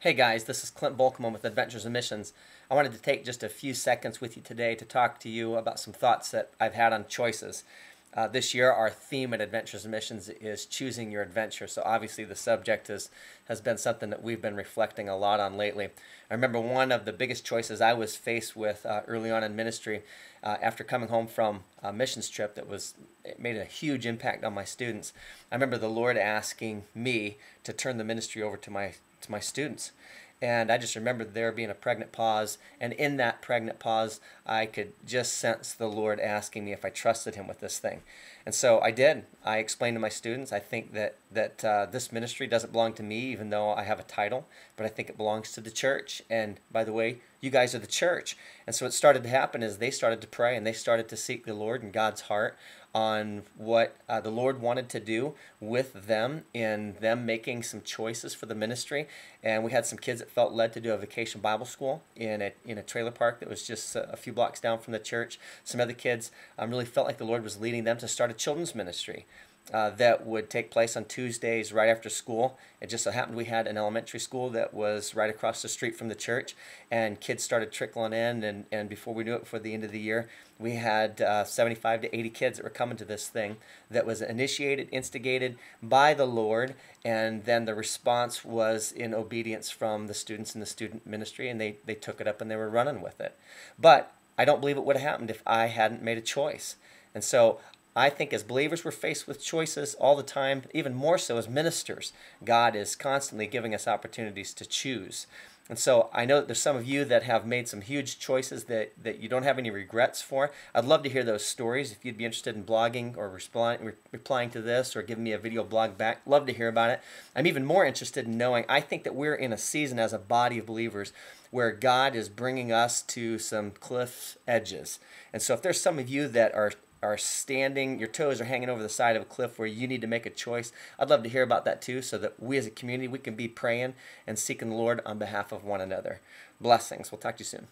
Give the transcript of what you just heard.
Hey guys, this is Clint Bokelman with Adventures and Missions. I wanted to take just a few seconds with you today to talk to you about some thoughts that I've had on choices. This year our theme at Adventures and Missions is choosing your adventure. So obviously the subject has been something that we've been reflecting a lot on lately. I remember one of the biggest choices I was faced with early on in ministry after coming home from a missions trip it made a huge impact on my students. I remember the Lord asking me to turn the ministry over to my students. And I just remember there being a pregnant pause, and in that pregnant pause, I could just sense the Lord asking me if I trusted Him with this thing. And so I did. I explained to my students, I think that this ministry doesn't belong to me, even though I have a title, but I think it belongs to the church. And by the way, you guys are the church. And so what started to happen is they started to pray, and they started to seek the Lord and God's heart on what the Lord wanted to do with them in them making some choices for the ministry. And we had some kids that felt led to do a vacation Bible school in a trailer park that was just a few blocks down from the church. Some other kids really felt like the Lord was leading them to start a children's ministry that would take place on Tuesdays right after school. It just so happened we had an elementary school that was right across the street from the church, and kids started trickling in, and before we knew it, for the end of the year, we had 75 to 80 kids that were coming to this thing that was initiated, instigated by the Lord, and then the response was in obedience from the students in the student ministry, and they took it up and they were running with it. But I don't believe it would have happened if I hadn't made a choice. And so I think as believers we're faced with choices all the time, even more so as ministers. God is constantly giving us opportunities to choose. And so I know that there's some of you that have made some huge choices that you don't have any regrets for. I'd love to hear those stories. If you'd be interested in blogging or replying to this or giving me a video blog back, love to hear about it. I'm even more interested in knowing, I think that we're in a season as a body of believers where God is bringing us to some cliff edges. And so if there's some of you that are standing, your toes are hanging over the side of a cliff where you need to make a choice, I'd love to hear about that too, so that we as a community, we can be praying and seeking the Lord on behalf of one another. Blessings. We'll talk to you soon.